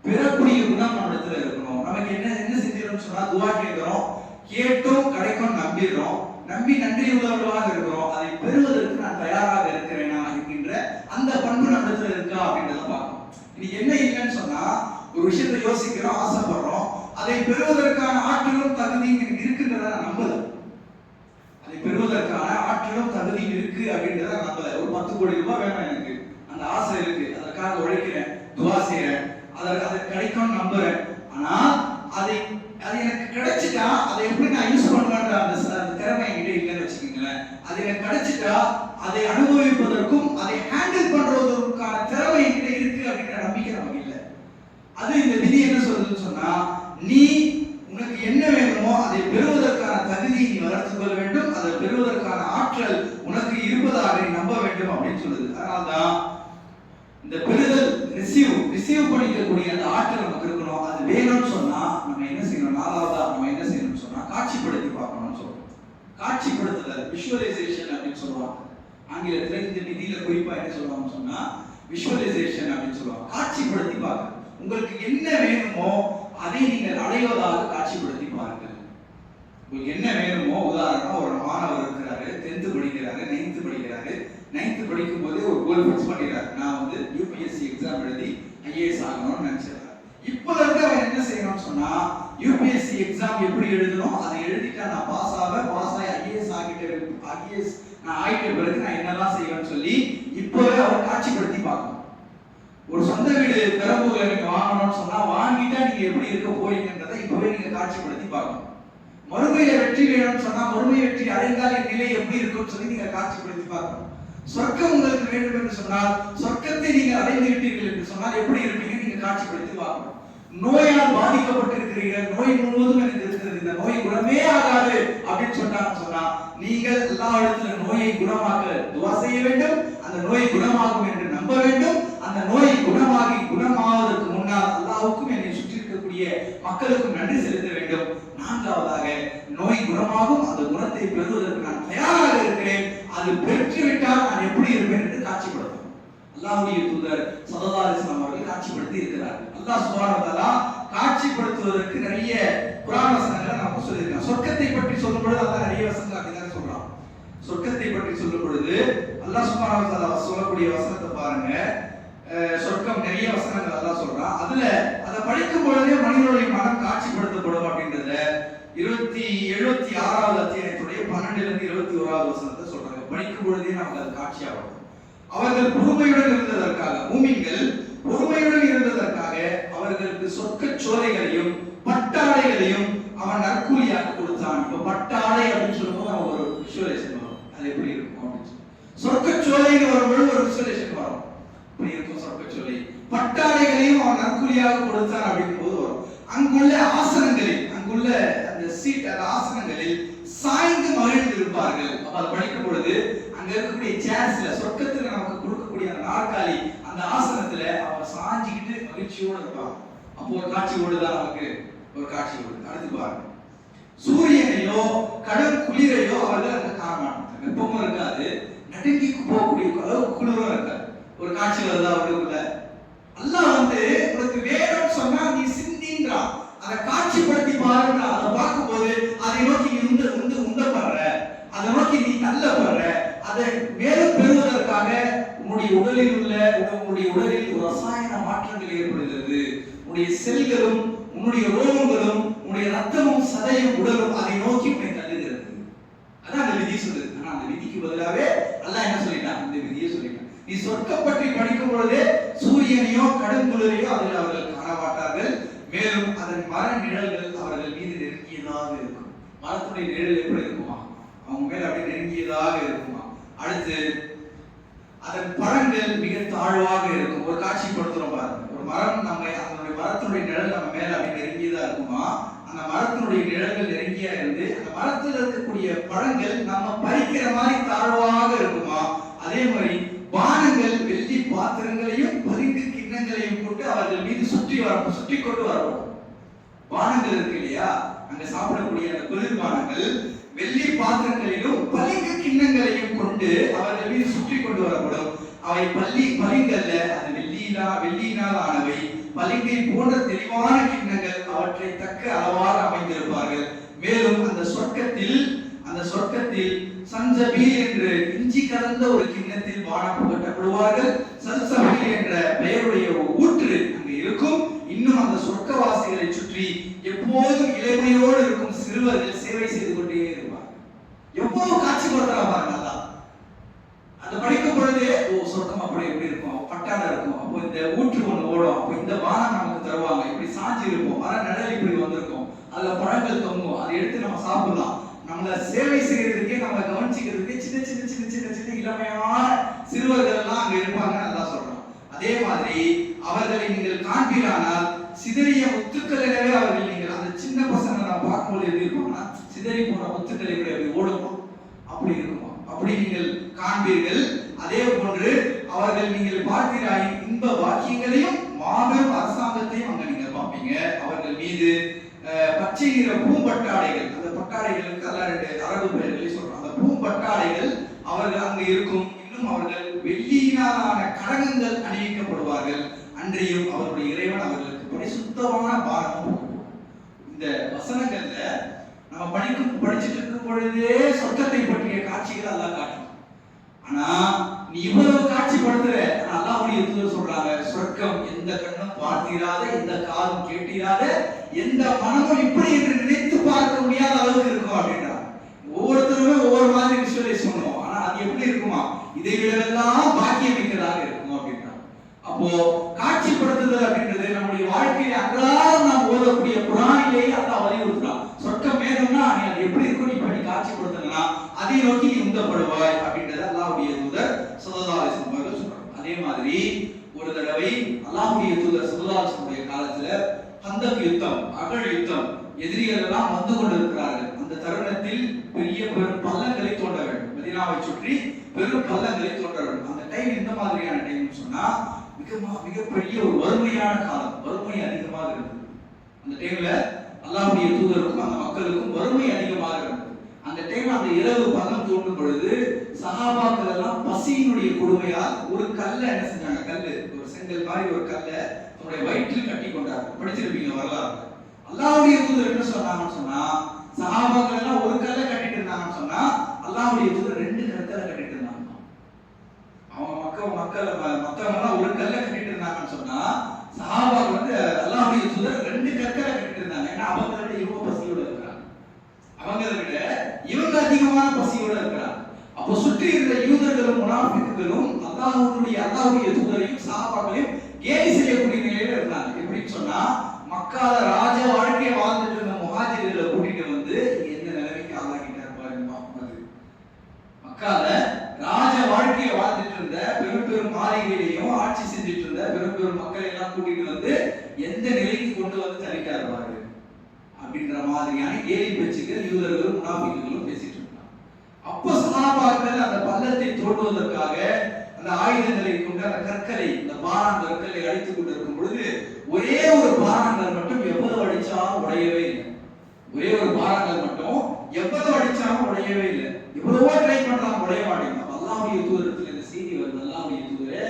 பெறக்கூடிய குணம் நம்மிடத்துல இருக்கணும். நமக்கு என்ன செஞ்சிடணும்னு சொன்னா, துவா கேட்கிறோம், கேட்டும் கிடைக்கும் நம்பிடுறோம், நம்பி நன்றி உள்ளவர்களாக இருக்கிறோம், அதை பெறுவதற்கு நான் தயாராக இருக்கிறேனா என்கின்ற அந்த பண்பு நம்மிடத்துல இருக்கா அப்படின்றத பார்க்கணும். இன்னைக்கு என்ன இல்லைன்னு சொன்னா, ஒரு விஷயத்தை யோசிக்கிறோம், ஆசைப்படுறோம், அதை பெறுவதற்கான ஆற்றலும் தகுதியும் எனக்கு இருக்குன்றத நான் நம்பல. அதை பெறுவதற்கான ஆற்றலும் தகுதியும் இருக்கு அப்படின்றத நான் நம்பல. ஒரு 10 கோடி ரூபாய் வேணும் எனக்கு, அந்த ஆசை இருக்கு, அதற்காக உழைக்கிறேன், துவா செய்யறேன், அது கிடைக்கும்னு நம்புறேன். ஆனா அது எனக்கு கிடைச்சிட்டா அதை எப்படி நான் யூஸ் பண்ணுவேன்ற அந்த திறமை என்கிட்ட இல்லைன்னு வச்சுக்கோங்களேன். அது எனக்கு கிடைச்சிட்டா அதை அனுபவிப்பதற்கும் அதை ஹேண்டில் பண்றதற்கான திறமை என்கிட்ட இருக்கு அப்படின்ற நம்பிக்கை நமக்கு இல்லை. அது இந்த விதி என்ன சொல்றதுன்னு சொன்னா, நீ உனக்கு என்ன வேணுமோ அதை பெறுவதற்கான தகுதியை நீ வளர்த்துக் கொள்ள வேண்டும், அதை பெறுவதற்கான ஆற்றல் உனக்கு இருப்பதாக நீ நம்ப வேண்டும் அப்படின்னு சொல்லுது. அதனால்தான் இந்த பெறுதல் ரிசீவ் பண்ணிக்கக்கூடிய அந்த ஆற்றல் நமக்கு இருக்கணும். அது வேணும்னு சொன்னா நம்ம என்ன செய்யணும், நாலாவதா நம்ம என்ன செய்யணும்னு சொன்னா காட்சிப்படுத்தி பார்க்கணும்னு சொல்றோம். காட்சிப்படுத்துதல், விஷுவலைசேஷன் அப்படின்னு சொல்லுவாங்க ஆங்கிலத்துல. இந்த விதியில குறிப்பா என்ன சொல்லுவாங்கன்னு சொன்னா விஷுவலைசேஷன் அப்படின்னு சொல்லுவாங்க. காட்சிப்படுத்தி பாருங்க, உங்களுக்கு என்ன வேணுமோ அதை நீங்கள் அடைவதாக காட்சிப்படுத்தி பாருங்கள். உங்களுக்கு என்ன வேணுமோ, உதாரணம் ஒரு மாணவர் இருக்கிறாரு, 10th படிக்கிறாரு, 9th படிக்கிறாரு. 9th படிக்கும் போதே ஒரு கோல் ஃபிக்ஸ் பண்ணிடுறாரு, நான் வந்து யூபிஎஸ்சி எக்ஸாம் எழுதி ஐஏஎஸ் ஆகணும்னு நினைச்சிருக்காரு. இப்ப இருந்து அவன் என்ன செய்யணும்னு சொன்னா, யூபிஎஸ்சி எக்ஸாம் எப்படி எழுதணும் அதை எழுதிட்டா நான் பாஸ் ஆகி ஐஏஎஸ் நான் ஆகிட்ட பிறகு நான் என்னெல்லாம் செய்வேன்னு சொல்லி இப்பவே அவர் காட்சிப்படுத்தி பார்க்கணும். ஒரு சொந்த வீடு பெரம்பூர்ல நீங்க வாங்கணும்னு சொன்னா வாங்கிட்டா நீங்க எப்படி இருக்க போறீங்கன்றதை இப்பவே நீங்க காட்சிப்படுத்தி பார்க்கணும். மறுமையில வெற்றி வேணும்னு சொன்னா மறுமை வெற்றி அடைந்தால் என் நிலை எப்படி இருக்கும்னு சொல்லி நீங்க காட்சிப்படுத்தி பார்க்கணும். சொர்க்கம் உங்களுக்கு வேண்டும் என்று சொன்னால், சொர்க்கத்தை நீங்க அடைந்து விட்டீர்கள் என்று சொன்னால் எப்படி இருப்பீங்க நீங்க காட்சிப்படுத்தி பார்க்கணும். நோயால் பாதிக்கப்பட்டிருக்கிறீர்கள், நோய் முழுவதும் எனக்கு இருக்கிறது, இந்த நோய் குணமே ஆகாது அப்படின்னு சொன்னா நீங்கள் எல்லா இடத்துல நோயை குணமாக்க துவா செய்ய வேண்டும். அந்த நோய் குணமாகும் என்று நம்ப வேண்டும். அந்த நோய் குணமாவதற்கு முன்னால் அல்லாஹ்வுக்கும் என்னை சுற்றி இருக்கக்கூடிய மக்களுக்கும் நன்றி செலுத்த வேண்டும். நான்காவதாக நோய் குணமாகும், அந்த குணத்தை பெறுவதற்கு நான் தயாராக இருக்கிறேன், அது பெற்றுவிட்டால் நான் எப்படி இருப்பேன் என்று காட்சிப்படுத்தும். அல்லாஹ்வுடைய தூதர் ஸல்லல்லாஹு அலைஹி வஸல்லம் அவர்கள் காட்சிப்படுத்தி இருக்கிறார். அல்லாஹ் சுப்ஹானஹு வ தஆலா காட்சிப்படுத்துவதற்கு நிறைய குர்ஆன் வசனங்களை நமக்கு சொல்லியிருக்காங்க. சொர்க்கத்தை பற்றி சொல்லும் பொழுது அல்லாஹ் நிறைய வசனங்களை அப்படிதான் சொல்றான். சொர்க்கத்தை பற்றி சொல்லும் பொழுது அல்லாஹ் சுப்ஹானஹு வ தஆலா சொல்லக்கூடிய வசனத்தை பாருங்க. சொர்க்கம் நிறைய வசனங்கள் அல்லாஹ் சொல்றான். அதுல அதை படிக்கும் பொழுதே மனிதனுடைய மனம் காட்சிப்படுத்தப்படும் அப்படின்றத 76வது அத்தியாயத்துடைய 12 இருந்து 21வது வசனத்தை சொல்றாங்க. படிக்கும் பொழுதே நமக்கு அது காட்சியாகும். அவர்கள் பொறுமையுடன் இருந்ததற்காக, மூமின்கள் பொறுமையுடன் பட்டாடைகளையும் அவன் நற்கூலியாக கொடுத்தான் அப்படிங்கும் போது வரும். அங்குள்ள ஆசனங்களில், அங்குள்ள அந்த சீட், அந்த ஆசனங்களில் சாய்ந்து மகிழ்ந்து இருப்பார்கள். அப்ப அதை படிக்கும் பொழுது அங்க இருக்கக்கூடிய சேர்ஸ்ல, சொர்க்கத்துல நமக்கு கொடுக்கக்கூடிய அந்த நாற்காலி, அந்த ஆசனத்துல அவன் சாஞ்சிக்கிட்டு மகிழ்ச்சியோடு இருப்பான். அப்போ ஒரு காட்சி ஓடுதான், நமக்கு ஒரு காட்சி ஓடுது. அடுத்து பாருங்க, சூரியனையோ கடும் குளிரையோ அவர்கள் அங்க காண மாட்டாங்க. வெப்பமும் இருக்காது, நடுங்கி போகக்கூடிய அளவு குளிரும் இருக்காது. ஒரு காட்சி வருதா அவர்களுக்குள்ள? அல்லாஹ் வந்து உனக்கு வேணும்னு சொன்னா நீ சிந்தின்றான், அதை காட்சிப்படுத்தி பாருங்க. அதை பார்க்கும்போது அதை நோக்கி நீ உந்தப்படுற, அதை நோக்கி நீ தள்ளப்படுற. அதை மேலும் பெறுவதற்காக உன்னுடைய உடலில் ஒரு ரசாயன மாற்றங்கள் ஏற்படுகிறது. உன்னுடைய செல்களும், உன்னுடைய ரோமங்களும், உன்னுடைய ரத்தமும், சதையும், உடலும் அதை நோக்கி உன்னை தள்ளுகிறது. அதான் அந்த விதி சொல்லுது. ஆனா அந்த விதிக்கு பதிலாவே அல்லாஹ் என்ன சொல்லிட்டான்? இந்த விதியை சொல்லிட்டான். நீ சொர்க்கம் பற்றி படிக்கும் பொழுது சூரியனையோ கடுங்குளிரையோ அதில் அவர்கள் காண மாட்டார்கள். மேலும் அதன் மர நிழல்கள் அவர்கள் மீது நெருங்கியதாக இருக்கும். மரத்துடைய நிழல் எப்படி இருக்குமா? அவங்க மேல அப்படி நெருங்கியதாக இருக்குமா? அடுத்து அதன் பழங்கள் மிக தாழ்வாக இருக்கும். ஒரு காட்சிப்படுத்துறோம் பாருங்க. ஒரு மரம் அதனுடைய மரத்தினுடைய நிழல் நம்ம மேல அப்படி நெருங்கியதா இருக்குமா? அந்த மரத்தினுடைய நிழல்கள் நெருங்கியா இருந்து அந்த மரத்தில் இருக்கக்கூடிய பழங்கள் நம்ம பறிக்கிற மாதிரி தாழ்வாக இருக்குமா? அதே மாதிரி பானங்கள் வெள்ளி பாத்திரங்களையும் பளிங்கு கிண்ணங்களையும் கொண்டு அவர்கள் மீது சுற்றி கொண்டு வரப்படும். பானங்கள் இருக்கு இல்லையா, அங்க சாப்பிடக்கூடிய அந்த குளிர்பானங்கள் வெள்ளி பாத்திரங்களிலும் பளிங்கு கிண்ணங்களையும் கொண்டு அவர்கள் மீது சுற்றி கொண்டு வரப்படும். அவை பளிங்கல்ல, அது வெள்ளியினால் ஆனவை. பளிங்கை போன்ற தெளிவான கிண்ணங்கள், அவற்றை தக்க அளவாக அமைந்திருப்பார்கள். மேலும் அந்த சொர்க்கத்தில் சஞ்சபீல் என்று இஞ்சி கலந்த ஒரு கிண்ணத்தில் பானம் புகட்டப்படுவார்கள். சல்சபீல் என்ற பெயருடைய ஊற்று அங்கு இருக்கும். இன்னும் அந்த சொர்க்கவாசிகளை சுற்றி எப்போதும் இளமையோடு இருக்கும் சிறுவர்கள் சேவை செய்து கொண்டே இருப்பார்கள். எவ்வளவு காட்சிப்படுத்துறா பாருங்க. அந்த படிக்கும் பொழுதே சொர்க்கம் அப்படி எப்படி இருக்கும், பட்டாடை இருக்கும், அப்போ இந்த ஊற்று ஒண்ணு ஓடும், அப்போ இந்த பானம் நமக்கு தருவாங்க, இப்படி சாஞ்சி இருப்போம், மர நிழல் இப்படி வந்திருக்கும், அதுல பழங்கள் தொங்கும், அதை எடுத்து நம்ம சாப்பிடலாம். நம்மள சேவை செய்யறதுக்கே, நம்மளை கவனிச்சுக்கிறதுக்கு சின்ன சின்ன சின்ன சின்ன சின்ன இளமையான சிறுவர்கள் எல்லாம் அங்க இருப்பாங்க. நல்லா சொல்றோம். அதே மாதிரி அவர்களை நீங்கள் காண்பீரானால் சிதறிய முத்துக்கள் எனவே அவர்கள், நீங்கள் அந்த சின்ன பசங்க நான் பார்க்கும்போது எப்படி இருப்பாங்கன்னா சிதறி போன முத்துக்கள் எப்படி ஓடுமோ அப்படி இருக்குமா, அப்படி நீங்கள் காண்பீர்கள். அதே போன்று அவர்கள் நீங்கள் பார்த்தீராய் இன்ப வாக்கியங்களையும் மாபெரும் அரசாங்கத்தையும் அங்க நீங்க பார்ப்பீங்க. அவர்கள் மீது பச்சை நிற பூம்பட்டாடைகள், அந்த பட்டாடைகளுக்கு அரபு பெயர்களை சொல்றோம், அந்த பூம்பட்டாடைகள் அவர்கள் அங்கு இருக்கும். இன்னும் அவர்கள் வெள்ளியினாலான கடகங்கள் அணிவிக்கப்படுவார்கள். அன்றையும் அவருடைய இறைவன் அவர்களுக்கு பரிசுத்தமான பானமும். இந்த வசனங்கள்ல நம்ம படிச்சுட்டு இருக்கும் பொழுதே சொர்க்கத்தை பற்றிய காட்சிகள் எல்லாம் காட்டும். ஆனா நீ இவ்வளவு காட்சிப்படுத்துற, அல்லாஹ்வுடைய தூதர் சொல்றாங்க, சொர்க்கம் எந்த கண்ணும் பார்த்தீராத, எந்த காதும் கேட்டீராத, எந்த மனமும் இப்படி என்று நினைத்து பார்க்க முடியாத அளவுக்கு இருக்கும் அப்படின்றாங்க. ஒவ்வொருத்தருமே ஒவ்வொரு மாதிரி விஷுவலைஸ் பண்ணுவோம். ஆனா அது எப்படி இருக்குமா, இதை விடலாம் பாக்கியம் மிக்கதாக இருக்கும் அப்படின்றாங்க. அப்போ காட்சிப்படுத்துதல் அப்படின்றது நம்முடைய வாழ்க்கையில அன்றாடம் நாம் ஓதக்கூடிய குர்ஆனிலேயே அல்லாஹ் வலியுறுத்துறான். சொர்க்கம் வேணும்னா நீ அது எப்படி இருக்கும், நீ பண்ணி காட்சிப்படுத்தணும்னா அதை நோக்கி நீ உந்தப்படுவாய் அப்படின்றத அல்லாஹ்வுடைய தூதர் ஸல்லல்லாஹு அலைஹி வஸல்லம் அவர்கள் சொல்றாங்க. அதே மாதிரி ஒரு தடவை அல்லாஹ்வுடைய தூதர் ஸல்லல்லாஹு அலைஹி வஸல்லம் காலத்துல கந்தக் யுத்தம், அகழ் யுத்தம், எதிரிகள் எல்லாம் வந்து கொண்டிருக்கிறார்கள். அந்த தருணத்தில் பெரிய பெரும் பள்ளங்களை தோண்ட வேண்டும், மதீனாவை சுற்றி பெரும் பள்ளங்களை தோண்ட வேண்டும். அந்த டைம் எந்த மாதிரியான டைம்னு சொன்னா மிகப்பெரிய ஒரு வறுமையான காலம், வறுமை அதிகமாக இருந்தது. அந்த டைம்ல அல்லாஹ்வுடைய தூதருக்கும் அந்த மக்களுக்கும் வறுமை அதிகமாக இருந்தது. அந்த டைம் அந்த இரவு பகல் தோண்டும் பொழுது சஹாபாக்கள் எல்லாம் பசியினுடைய கொடுமையால் ஒரு கல்லை என்ன செஞ்சாங்க, கல்லு, ஒரு செங்கல் மாதிரி ஒரு கல்லை தன்னுடைய வயிற்றில் கட்டி கொண்டார்கள். படிச்சிருப்பீங்க வரலாறு. அல்லாஹ்வுடைய தூதர் என்ன சொன்னாங்கன்னு சொன்னா, சஹாபாக்கள் எல்லாம் ஒரு கல்லை கட்டிட்டு இருந்தாங்கன்னு சொன்னா, அல்லாஹ்வுடைய தூதர் 2 கல்லை கட்டிட்டு இருந்தாங்க. அவங்க மக்கள் மத்தவங்க எல்லாம் ஒரு கல்லை கட்டிட்டு இருந்தாங்கன்னு சொன்னா, சஹாபாக்கள் வந்து அல்லாஹ்வுடைய தூதர் 2 கற்களை கட்டிட்டு இருந்தாங்க. ஏன்னா அவங்களை விட இவங்க பசியோட இருக்கிறாங்க, அவங்களை விட இவங்க அதிகமான பசியோட இருக்கிறாங்க. அப்போ சுற்றி இருந்த யூதர்களும் முனாஃபிக்குகளும் அல்லாஹ்வுடைய தூதரையும் சஹாபாக்களையும் கேலி செய்யக்கூடிய நிலையில இருந்தாங்க. எப்படின்னு சொன்னா, மக்கால ராஜ வாழ்க்கையை வாழ்ந்துட்டு இருந்த முஹாஜிர்களை கூட்டிட்டு வந்து எந்த நிலைமைக்கு ஆளாக்கிட்டார் பாருங்க முஹம்மது. மக்கால ராஜ வாழ்க்கையை வாழ்ந்துட்டு இருந்த பெரும் பெரும் மாளிகையிலையும் ஆட்சி செஞ்சுட்டு இருந்த பெரும் பெரும் மக்களை எல்லாம் கூட்டிட்டு வந்து எந்த நிலைக்கு கொண்டு வந்து தள்ளிட்டாரு பாரு அப்படின்ற மாதிரியான கேலி பேச்சுக்கள் யூதர்களும் முனாஃபிக்குகளும் பேசிட்டு இருந்தாங்க. அப்போ சஹாபாக்கள் அந்த பள்ளத்தை தோண்டுவதற்காக அந்த ஆயுதங்களை கொண்டு அந்த கற்களை, இந்த பாரான் கற்களை அடித்துக் கொண்டிருக்கும் பொழுது ஒரே ஒரு பாறாங்கல் மட்டும் எவ்வளவு அடிச்சாலும் உடையவே இல்லை. ஒரே ஒரு பாறாங்கல் மட்டும் எவ்வளவு அடிச்சாலும் உடையவே இல்லை. எவ்வளவோ ட்ரை பண்றாங்க, உடைய மாட்டேங்க. அல்லாஹ்வுடைய தூதரத்துல இந்த செய்தி வருது, அல்லாஹ்வுடைய தூதரே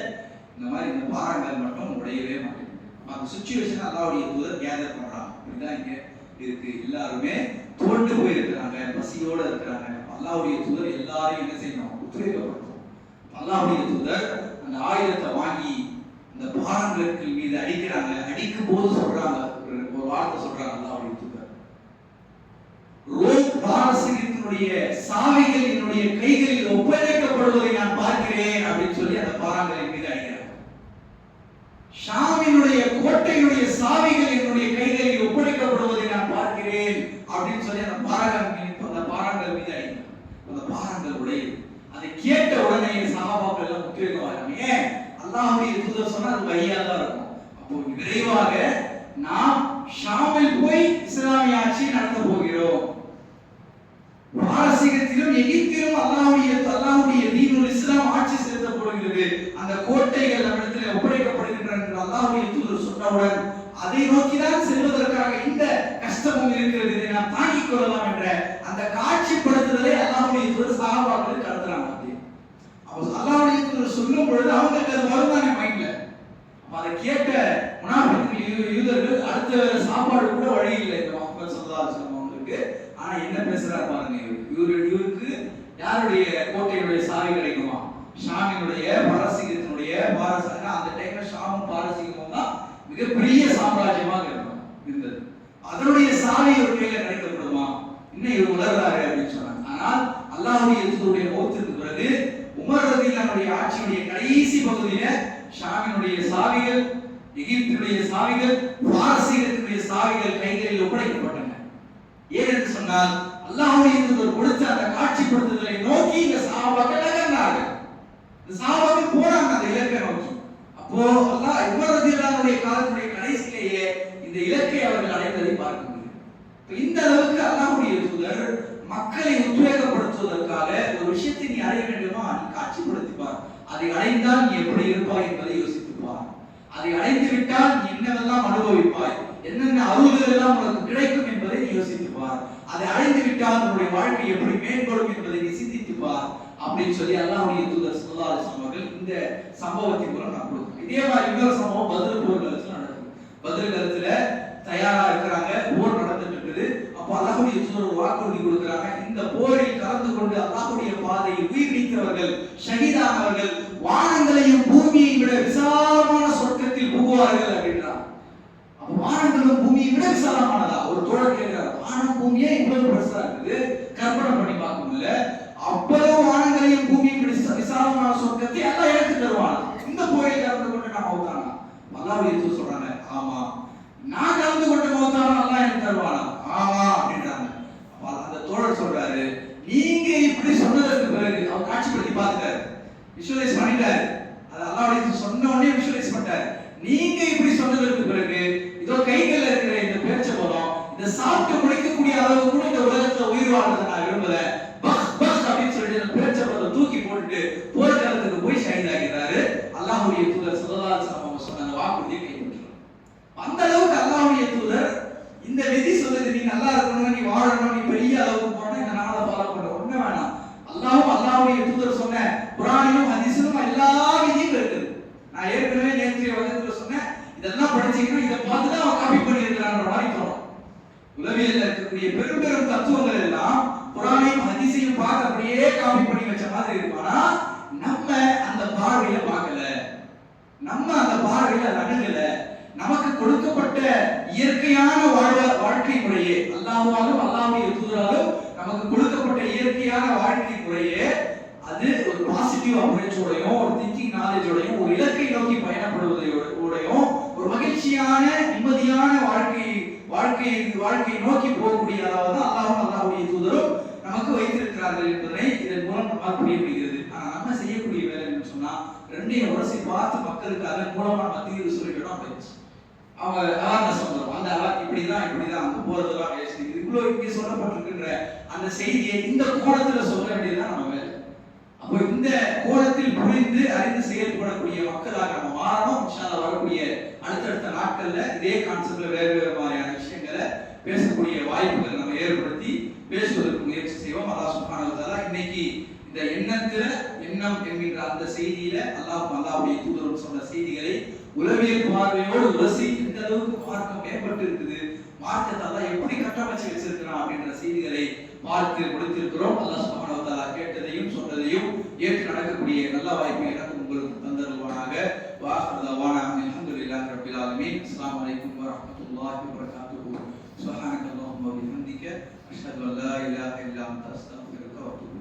இந்த மாதிரி இந்த பாறாங்கல் மட்டும் உடையவே மாட்டேங்குது. அந்த சுச்சுவேஷன் அல்லாஹ்வுடைய தூதர் கேதர் பண்றாங்க. இதுதான் இங்க இருக்கு. எல்லாருமே தோண்டு போயிருக்கிறாங்க, பசியோட இருக்கிறாங்க. அல்லாஹ்வுடைய தூதர் எல்லாரையும் என்ன செய்யணும்? உத்வேகப்படுத்தணும். அல்லாஹ்வுடைய தூதர் அந்த ஆயுதத்தை வாங்கி இந்த பாறாங்கற்கள் மீது அடிக்கிறாங்க. அடிக்கும் போது சொல்றாங்க, ஒரு வார்த்தை சொல்றாங்க அல்லாஹ்வுடைய தூதர், ரோம் பாரசீகத்தினுடைய சாவிகள் என்னுடைய கைகளில் ஒப்படைக்கப்படுவதை நான் பார்க்கிறேன் அப்படின்னு சொல்லி அந்த பாறாங்கலின் மீது அடிக்கிறாங்க. ஷாமினுடைய கோட்டையினுடைய சாவிகள் என்னுடைய கைகளில் ஒப்படைக்கப்படுவதை நான் பார்க்கிறேன் அப்படின்னு சொல்லி அந்த பாறாங்கல் மீது அடிக்கிறாங்க. அந்த பாறாங்கல் உடையுது. அதை கேட்ட உடனே சஹாபாக்கள் எல்லாம் உத்வேகமாகிறாங்க. ஏன்? அல்லாஹ்வுடைய தூதர் சொன்னா அது வழியா தான் இருக்கும். அப்போ விரைவாக நாம் ஷாமில் போய் இஸ்லாமிய ஆட்சி நடத்த போகிறோம். பாரசீகத்திலும் எகிப்திலும் அல்லாஹ்வுடைய தீனுல் இஸ்லாம் ஆட்சி செலுத்தப்படுகிறது. அந்த கோட்டைகள் நம்மிடத்தில் ஒப்படைக்கப்படுகின்றன என்று அல்லாஹ்வுடைய தூதர் சொன்னவுடன் அதை நோக்கிதான் செல்வதற்காக இந்த கஷ்டமும் இருக்கிறது, இதை நாம் தாங்கிக் கொள்ளலாம் என்ற அந்த காட்சிப்படுத்துதலை அல்லாஹ்வுடைய தூதர் சஹாபாக்களுக்கு கடத்துறாங்க. அப்போ அல்லாஹ்வுடைய தூதர் சொல்லும் பொழுது அவங்களுக்கு அது வருதானே மைண்ட்ல. அதை கேட்ட முனாஃபிக்குகள் யூதர்கள் அடுத்த சாப்பாடு கூட வழி இல்லை இந்த முஹம்மது ஸல்லல்லாஹு அலைஹி வஸல்லம் அவங்களுக்கு. ஆனா என்ன பேசுறாரு பாருங்க, இவருக்கு யாருடைய கோட்டையுடைய சாவி கிடைக்குமா? ஷாமினுடைய பாரசீகத்தினுடைய அந்த டைம்ல ஷாமும் பாரசீகமும் தான் மிகப்பெரிய சாம்ராஜ்யமாக இருந்தது. அதனுடைய சாவி ஒரு கையில கிடைக்கப்படுமா? இன்னும் இவர் உணர்றாரு அப்படின்னு சொன்னாங்க. ஆனால் அல்லாஹ்வுடைய தூதருடைய மௌத்துக்கு பிறகு உமர் ரலியல்லாஹு ஆட்சியுடைய கடைசி பகுதியில ஷாமினுடைய சாவிகள், எகிப்தினுடைய சாவிகள், பாரசீகத்தினுடைய சாவிகள் கைகளில் ஒப்படைக்கப்பட்டன. ஏனென்று சொன்னால் அல்லாஹ்வுடைய தூதர் கொடுத்த அந்த காட்சிப்படுத்துதலை நோக்கி இந்த சஹாபாக்கள் நகர்ந்தார்கள். இந்த சஹாபாக்கள் போனாங்க அந்த இலக்கை நோக்கி. அப்போ அல்லாஹ் உமர் ரலியல்லாஹு காலத்துடைய கடைசியிலேயே இந்த இலக்கை அவர்கள் அடைந்ததை பார்க்க முடியும். இந்த அளவுக்கு அல்லாஹ்வுடைய தூதர் மக்களை உத்வேகப்படுத்துவதற்காக ஒரு விஷயத்தை நீ அடைய வேண்டுமா, நீ காட்சிப்படுத்திப்பார். அதை அடைந்தால் நீ எப்படி இருப்பாய் என்பதை யோசித்துப்பார். அதை அடைந்து விட்டால் நீ என்னவெல்லாம் அனுபவிப்பாய், என்னென்ன அருள்கள் எல்லாம் உனக்கு கிடைக்கும் என்பதை நீ யோசித்துப்பார். அதை அடைந்து விட்டால் உன்னுடைய வாழ்க்கை எப்படி மேம்படும் என்பதை நீ சிந்தித்துப்பார் அப்படின்னு சொல்லி அல்லாஹ்வுடைய தூதர் ஸல்லல்லாஹு அலைஹி வஸல்லம் அவர்கள் இந்த சம்பவத்தின் மூலம் நான் கொடுக்கிறேன். இதே மாதிரி இன்னொரு சம்பவம் பத்ர் போர் களத்துல நடக்குது. பத்ர் களத்துல தயாரா இருக்கிறாங்க, போர் நடந்துட்டு இருக்குது. அப்போ அல்லாஹ்வுடைய தூதர் வாக்குறுதி கொடுக்கிறாங்க, இந்த போரில் கலந்து கொண்டு அல்லாஹ்வுடைய பாதையில் உயிர் நீத்தவர்கள், ஷஹீதானவர்கள் வானங்களையும் பூமியை விட விசாலமான சொர்க்கத்தில் புகுவார்கள் அப்படின்றாங்க. அப்போ வானங்களும் பூமியை விட விசாலமானதா? ஒரு தோழர் கேட்கிறார், வானம் பூமியே இவ்வளவு பெருசா இருக்குது, கற்பனை பண்ணி பார்க்க முடியல. அவ்வளவு வானங்களையும் பூமியை விட விசாலமான சொர்க்கத்தை எல்லாம் எடுத்து தருவாங்க. இந்த போரில் கலந்து கொண்டு நான் மௌத்தானா? அல்லாஹ்வுடைய தூதர் சொல்றாங்க, ஆமா. நான் கலந்து கொண்டு மௌத்தானா அல்லாஹ் எனக்கு தருவானா? ஆமா அப்படின்றாங்க. அந்த தோழர் சொல்றாரு, நீங்க இப்படி சொன்னதற்கு பிறகு அவர் காட்சிப்படுத்தி பார்த்துட்டாரு, விஷுவலைஸ் பண்ணிட்டாரு. அது அல்லாஹ்வுடைய சொன்ன உடனே விஷுவலைஸ் பண்ணிட்டாரு. நீங்க இப்படி சொன்னதற்கு பிறகு இதோ கைகள்ல இருக்கிற இந்த பேச்ச பழம் இத சாப்பிட்டு முடிக்கக்கூடிய அளவு கூட இந்த உலகத்துல உயிர் வாழ்றதை நான் விரும்பல, பக் பக் அப்படின்னு சொல்லிட்டு அந்த பேச்ச பழத்தை தூக்கி போட்டுட்டு போர்க்களத்துக்கு போய் ஷஹீதாகிறாரு. அல்லாஹ்வுடைய தூதர் ஸல்லல்லாஹு அலைஹி வஸல்லம் சொன்ன அந்த வாக்குறுதியை கைப்பற்றுறார். அந்த அளவுக்கு அல்லாஹ்வுடைய தூதர் இந்த விதி சொல்லுது, நீ நல்லா இருக்கணும், நீ வாழணும், நீ பெரிய அளவுக்கு போனா இந்த நாளை ஃபாலோ பண்ண ஒண்ணு வேணாம். அல்லாஹ்வுடைய தூதர் சொன்ன குர்ஆனிலும் ஹதீஸிலும் எல்லா விதியும் இருக்குது. நான் ஏற்கனவே நேற்றைய வகுப்புல சொன்னேன், இதெல்லாம் படிச்சீங்கன்னா இதை பார்த்து தான் அவன் காப்பி பண்ணியிருக்கிறான்ற மாதிரி தோணும். உலகில் இருக்கக்கூடிய பெரும் பெரும் தத்துவங்கள் எல்லாம் குர்ஆனையும் ஹதீஸையும் பார்த்து அப்படியே காப்பி பண்ணி வச்ச மாதிரி இருப்பானா, நம்ம அந்த பார்வையில பார்க்கல, நம்ம அந்த பார்வையில அணுகல. நமக்கு கொடுக்கப்பட்ட இயற்கையான வாழ்க்கை முறையே, அல்லாஹ்வாலும் அல்லாஹ்வுடைய தூதராலும் நமக்கு கொடுக்கப்பட்ட இயற்கையான வாழ்க்கை முறையே அது ஒரு பாசிட்டிவ் அப்ரோச்சோடையும், ஒரு திங்கிங் நாலேஜோடையும், ஒரு இலக்கை நோக்கி பயணப்படுவதோடையும், ஒரு மகிழ்ச்சியான நிம்மதியான வாழ்க்கையை நோக்கி போகக்கூடிய அளவு தான் அல்லாஹ்வும் அல்லாஹ்வுடைய தூதரும் நமக்கு வைத்திருக்கிறார்கள் என்பதை இதன் மூலம் நமக்கு புரிய முடிகிறது. ஆனா நம்ம செய்யக்கூடிய வேலை என்ன சொன்னா, ரெண்டையும் உரசி பார்த்து மக்களுக்கு அதன் மூலமா நம்ம தீர்வு சொல்லிக்கணும் போயிடுச்சு. அவங்க அவேர்னஸ் வந்துடும். அந்த இப்படிதான் அங்க போறதெல்லாம் வேஸ்ட். இவ்வளவு இங்கே சொல்லப்பட்டிருக்கின்ற அந்த செய்தியை இந்த கோணத்துல சொல்ல வேண்டியதுதான் நம்ம வேலை. அப்போ இந்த கோணத்தில் புரிந்து அறிந்து செயல்படக்கூடிய மக்களாக நம்ம மாறணும். இன்ஷால்லா வரக்கூடிய அடுத்தடுத்த நாட்கள்ல இதே கான்செப்ட்ல வேறு மாதிரியான விஷயங்களை பேசக்கூடிய வாய்ப்புகள் நம்ம ஏற்படுத்தி பேசுவதற்கு முயற்சி செய்வோம். அல்லாஹ் சுப்ஹானஹு வ தஆலா இன்னைக்கு இந்த எண்ணம் என்கின்ற அந்த செய்தியில அல்லாஹ்வுடைய தூதர் சொன்ன செய்திகளை உளவியல் பார்வையோடு உரசி எந்த அளவுக்கு மார்க்கம் மேம்பட்டு இருக்குது, மார்க்கத்தை அல்லாஹ் எப்படி கட்டமைச்சு வச்சிருக்கிறான் அப்படின்ற செய்திகளை பார்த்து முடித்திருக்கிறோம். அல்லாஹ் சுப்ஹானஹு வ தஆலா கேட்டதையும் சொன்னதையும் ஏற்று நடக்கக்கூடிய நல்ல வாய்ப்பை எனக்கு உங்களுக்கு தந்தருவானாக. வாஹிரு தஅவானா அல்ஹம்துலில்லாஹி ரப்பில் ஆலமீன். அஸ்ஸலாமு அலைக்கும் வ ரஹ்மத்துல்லாஹி வ பரகாத்துஹு. சுப்ஹானக்கல்லாஹும்ம வ பிஹம்திக அஷ்ஹது அன் லா இலாஹா இல்லா அன்த அஸ்தக்ஃபிருக வ அத்தூபு